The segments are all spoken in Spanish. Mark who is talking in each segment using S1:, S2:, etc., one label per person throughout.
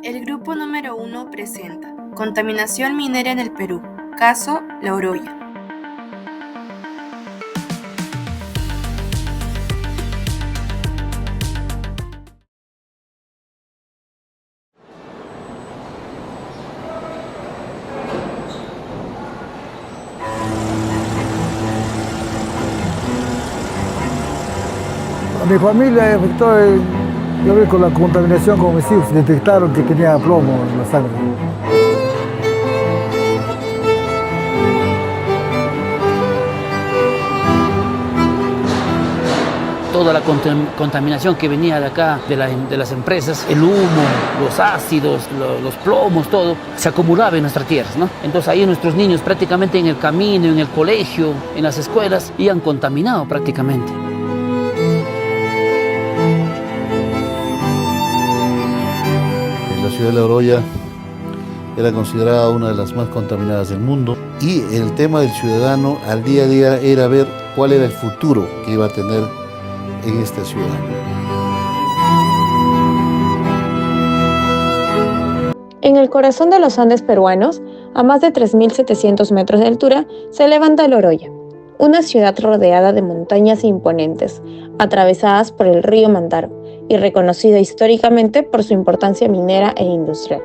S1: El grupo número 1 presenta Contaminación minera en el Perú, caso La Oroya.
S2: A mi familia afectó con la contaminación con mis hijos. Detectaron que tenía plomo en la sangre.
S3: Toda la contaminación que venía de acá, de las empresas, el humo, los ácidos, los plomos, todo, se acumulaba en nuestras tierras, ¿no? Entonces ahí nuestros niños prácticamente en el camino, en el colegio, en las escuelas, iban contaminados prácticamente.
S4: La ciudad de La Oroya era considerada una de las más contaminadas del mundo y el tema del ciudadano al día a día era ver cuál era el futuro que iba a tener en esta ciudad.
S5: En el corazón de los Andes peruanos, a más de 3.700 metros de altura, se levanta La Oroya, una ciudad rodeada de montañas imponentes, atravesadas por el río Mantaro y reconocida históricamente por su importancia minera e industrial.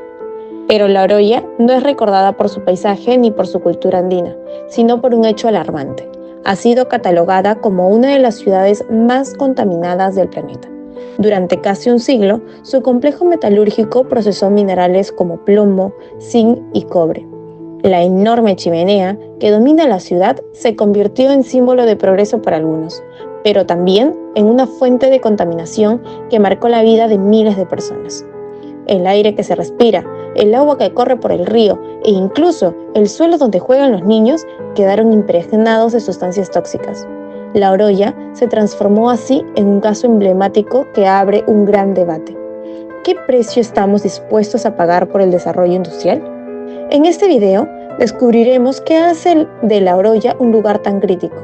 S5: Pero La Oroya no es recordada por su paisaje ni por su cultura andina, sino por un hecho alarmante. Ha sido catalogada como una de las ciudades más contaminadas del planeta. Durante casi un siglo, su complejo metalúrgico procesó minerales como plomo, zinc y cobre. La enorme chimenea que domina la ciudad se convirtió en símbolo de progreso para algunos, pero también en una fuente de contaminación que marcó la vida de miles de personas. El aire que se respira, el agua que corre por el río e incluso el suelo donde juegan los niños quedaron impregnados de sustancias tóxicas. La Oroya se transformó así en un caso emblemático que abre un gran debate. ¿Qué precio estamos dispuestos a pagar por el desarrollo industrial? En este video descubriremos qué hace de La Oroya un lugar tan crítico,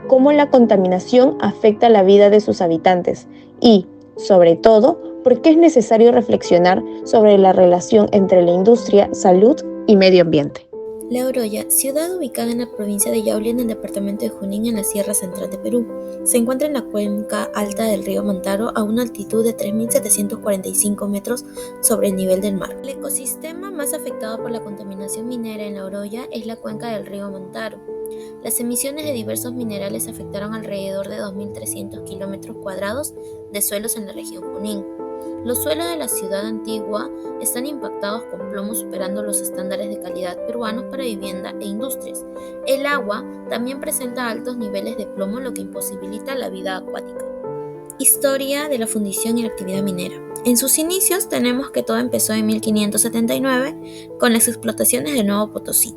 S5: cómo la contaminación afecta la vida de sus habitantes y, sobre todo, por qué es necesario reflexionar sobre la relación entre la industria, salud y medio ambiente.
S6: La Oroya, ciudad ubicada en la provincia de Yauli en el departamento de Junín en la Sierra Central de Perú, se encuentra en la cuenca alta del río Mantaro a una altitud de 3.745 metros sobre el nivel del mar. El ecosistema más afectado por la contaminación minera en La Oroya es la cuenca del río Mantaro. Las emisiones de diversos minerales afectaron alrededor de 2.300 kilómetros cuadrados de suelos en la región Junín. Los suelos de la ciudad antigua están impactados con plomo superando los estándares de calidad peruanos para vivienda e industrias. El agua también presenta altos niveles de plomo, lo que imposibilita la vida acuática. Historia de la fundición y la actividad minera. En sus inicios tenemos que todo empezó en 1579 con las explotaciones de Nuevo Potosí,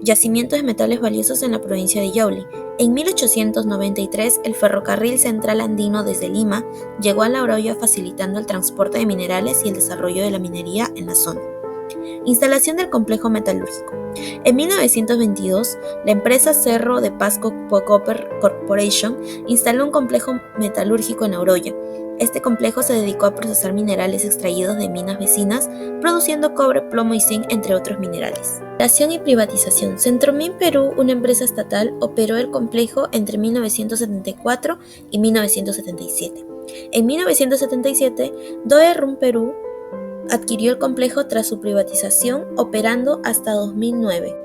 S6: yacimientos de metales valiosos en la provincia de Yauli. En 1893, el ferrocarril central andino desde Lima llegó a La Oroya facilitando el transporte de minerales y el desarrollo de la minería en la zona. Instalación del complejo metalúrgico. En 1922, la empresa Cerro de Pasco Copper Corporation instaló un complejo metalúrgico en La Oroya. Este complejo se dedicó a procesar minerales extraídos de minas vecinas, produciendo cobre, plomo y zinc, entre otros minerales. Creación y privatización. Centromin Perú, una empresa estatal, operó el complejo entre 1974 y 1977. En 1977, Doe-Rum Perú adquirió el complejo tras su privatización, operando hasta 2009.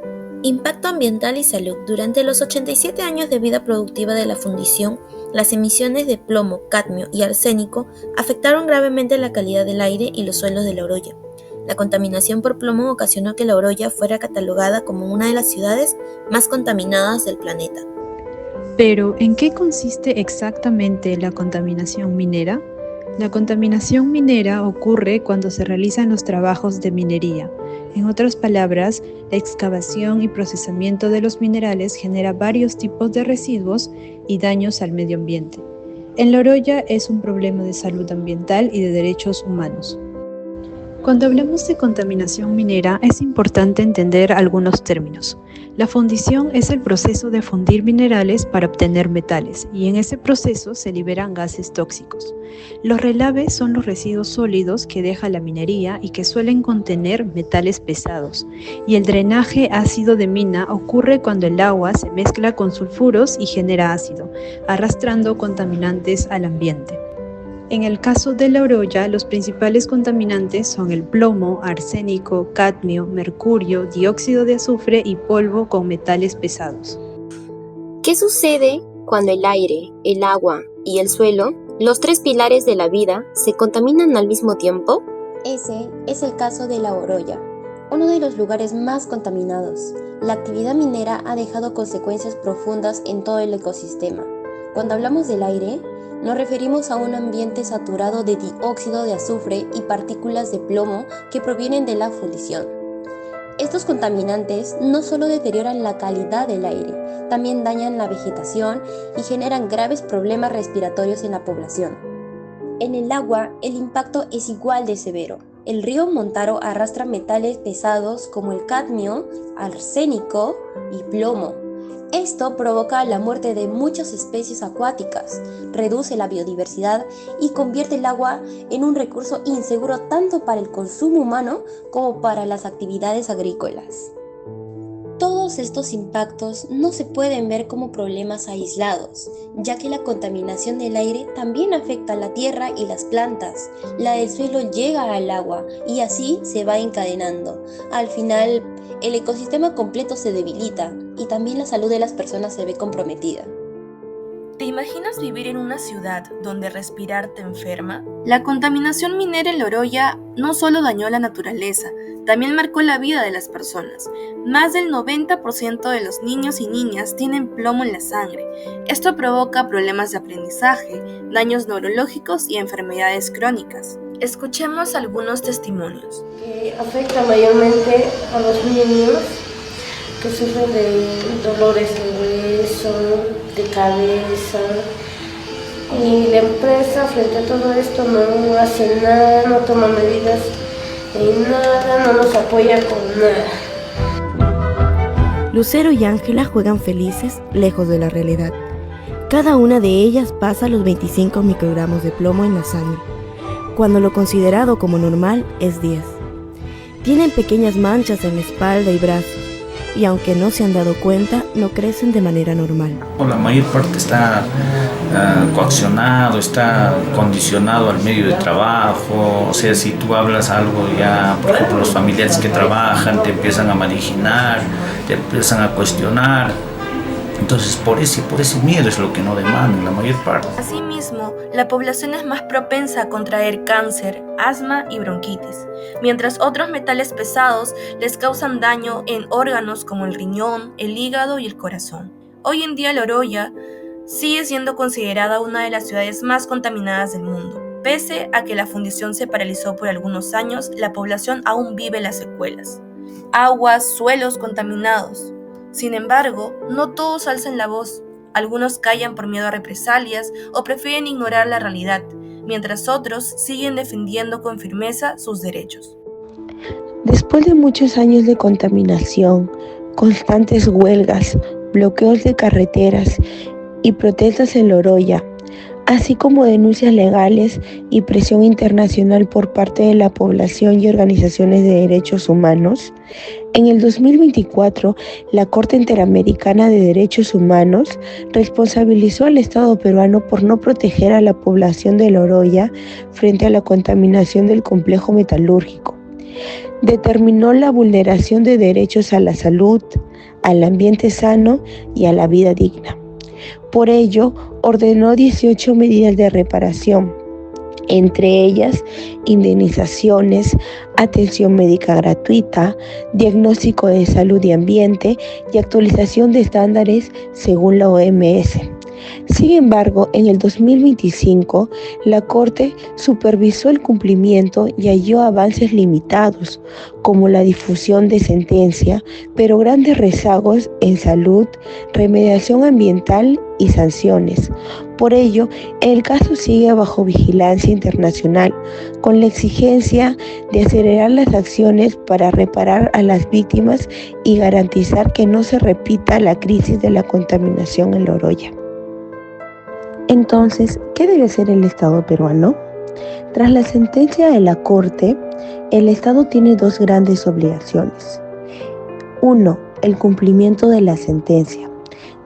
S6: Impacto ambiental y salud. Durante los 87 años de vida productiva de la fundición, las emisiones de plomo, cadmio y arsénico afectaron gravemente la calidad del aire y los suelos de La Oroya. La contaminación por plomo ocasionó que La Oroya fuera catalogada como una de las ciudades más contaminadas del planeta.
S7: Pero, ¿en qué consiste exactamente la contaminación minera? La contaminación minera ocurre cuando se realizan los trabajos de minería. En otras palabras, la excavación y procesamiento de los minerales genera varios tipos de residuos y daños al medio ambiente. En La Oroya es un problema de salud ambiental y de derechos humanos. Cuando hablamos de contaminación minera, es importante entender algunos términos. La fundición es el proceso de fundir minerales para obtener metales, y en ese proceso se liberan gases tóxicos. Los relaves son los residuos sólidos que deja la minería y que suelen contener metales pesados. Y el drenaje ácido de mina ocurre cuando el agua se mezcla con sulfuros y genera ácido, arrastrando contaminantes al ambiente. En el caso de la Oroya, los principales contaminantes son el plomo, arsénico, cadmio, mercurio, dióxido de azufre y polvo con metales pesados.
S6: ¿Qué sucede cuando el aire, el agua y el suelo, los tres pilares de la vida, se contaminan al mismo tiempo?
S8: Ese es el caso de la Oroya, uno de los lugares más contaminados. La actividad minera ha dejado consecuencias profundas en todo el ecosistema. Cuando hablamos del aire, nos referimos a un ambiente saturado de dióxido de azufre y partículas de plomo que provienen de la fundición. Estos contaminantes no solo deterioran la calidad del aire, también dañan la vegetación y generan graves problemas respiratorios en la población. En el agua, el impacto es igual de severo. El río Montaro arrastra metales pesados como el cadmio, arsénico y plomo. Esto provoca la muerte de muchas especies acuáticas, reduce la biodiversidad y convierte el agua en un recurso inseguro tanto para el consumo humano como para las actividades agrícolas. Todos estos impactos no se pueden ver como problemas aislados, ya que la contaminación del aire también afecta a la tierra y las plantas. La del suelo llega al agua y así se va encadenando. Al final, el ecosistema completo se debilita y también la salud de las personas se ve comprometida.
S1: ¿Te imaginas vivir en una ciudad donde respirar te enferma? La contaminación minera en la Oroya no solo dañó la naturaleza, también marcó la vida de las personas. Más del 90% de los niños y niñas tienen plomo en la sangre. Esto provoca problemas de aprendizaje, daños neurológicos y enfermedades crónicas. Escuchemos algunos testimonios.
S9: Afecta mayormente a los niños que sufren de dolores de hueso, de cabeza, y la empresa frente a todo esto no hace nada, no toma medidas en nada, no nos apoya con nada.
S10: Lucero y Ángela juegan felices lejos de la realidad. Cada una de ellas pasa los 25 microgramos de plomo en la sangre, cuando lo considerado como normal es 10. Tienen pequeñas manchas en la espalda y brazos, y aunque no se han dado cuenta, no crecen de manera normal.
S11: La mayor parte está coaccionado, está condicionado al medio de trabajo. O sea, si tú hablas algo ya, por ejemplo, los familiares que trabajan te empiezan a marginar, te empiezan a cuestionar. Entonces, por ese miedo es lo que no demandan la mayor parte.
S1: Asimismo, la población es más propensa a contraer cáncer, asma y bronquitis, mientras otros metales pesados les causan daño en órganos como el riñón, el hígado y el corazón. Hoy en día, la Oroya sigue siendo considerada una de las ciudades más contaminadas del mundo. Pese a que la fundición se paralizó por algunos años, la población aún vive las secuelas. Aguas, suelos contaminados. Sin embargo, no todos alzan la voz. Algunos callan por miedo a represalias o prefieren ignorar la realidad, mientras otros siguen defendiendo con firmeza sus derechos.
S12: Después de muchos años de contaminación, constantes huelgas, bloqueos de carreteras y protestas en la Oroya, así como denuncias legales y presión internacional por parte de la población y organizaciones de derechos humanos, en el 2024, la Corte Interamericana de Derechos Humanos responsabilizó al Estado peruano por no proteger a la población de la Oroya frente a la contaminación del complejo metalúrgico. Determinó la vulneración de derechos a la salud, al ambiente sano y a la vida digna. Por ello, ordenó 18 medidas de reparación, entre ellas indemnizaciones, atención médica gratuita, diagnóstico de salud y ambiente y actualización de estándares según la OMS. Sin embargo, en el 2025, la Corte supervisó el cumplimiento y halló avances limitados, como la difusión de sentencia, pero grandes rezagos en salud, remediación ambiental y sanciones. Por ello, el caso sigue bajo vigilancia internacional, con la exigencia de acelerar las acciones para reparar a las víctimas y garantizar que no se repita la crisis de la contaminación en La Oroya. Entonces, ¿qué debe hacer el Estado peruano? Tras la sentencia de la Corte, el Estado tiene dos grandes obligaciones. 1. El cumplimiento de la sentencia.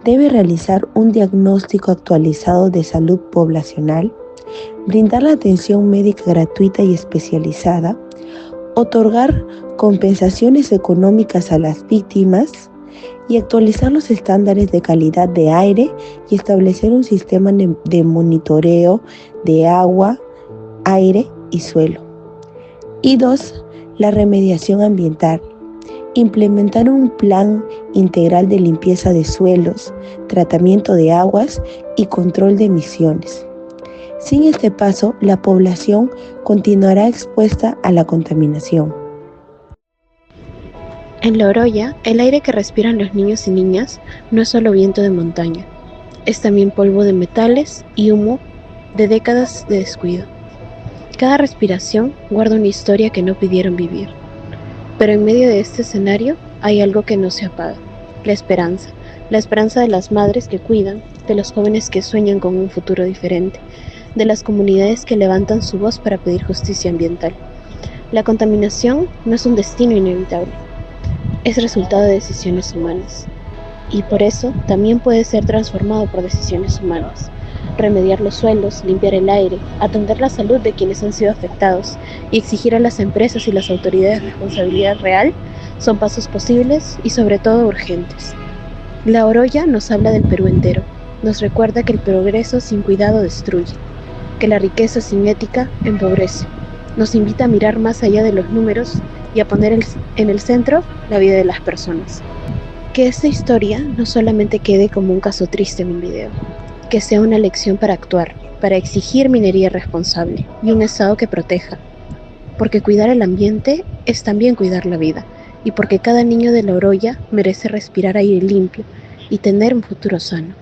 S12: Debe realizar un diagnóstico actualizado de salud poblacional, brindar la atención médica gratuita y especializada, otorgar compensaciones económicas a las víctimas y actualizar los estándares de calidad de aire y establecer un sistema de monitoreo de agua, aire y suelo. Y 2. La remediación ambiental. Implementar un plan integral de limpieza de suelos, tratamiento de aguas y control de emisiones. Sin este paso, la población continuará expuesta a la contaminación.
S5: En La Oroya, el aire que respiran los niños y niñas no es solo viento de montaña, es también polvo de metales y humo de décadas de descuido. Cada respiración guarda una historia que no pidieron vivir. Pero en medio de este escenario hay algo que no se apaga, la esperanza de las madres que cuidan, de los jóvenes que sueñan con un futuro diferente, de las comunidades que levantan su voz para pedir justicia ambiental. La contaminación no es un destino inevitable, es resultado de decisiones humanas, y por eso también puede ser transformado por decisiones humanas. Remediar los suelos, limpiar el aire, atender la salud de quienes han sido afectados y exigir a las empresas y las autoridades responsabilidad real son pasos posibles y sobre todo urgentes. La Oroya nos habla del Perú entero, nos recuerda que el progreso sin cuidado destruye, que la riqueza sin ética empobrece, nos invita a mirar más allá de los números y a poner en el centro la vida de las personas. Que esta historia no solamente quede como un caso triste en un video, que sea una lección para actuar, para exigir minería responsable y un Estado que proteja. Porque cuidar el ambiente es también cuidar la vida, y porque cada niño de La Oroya merece respirar aire limpio y tener un futuro sano.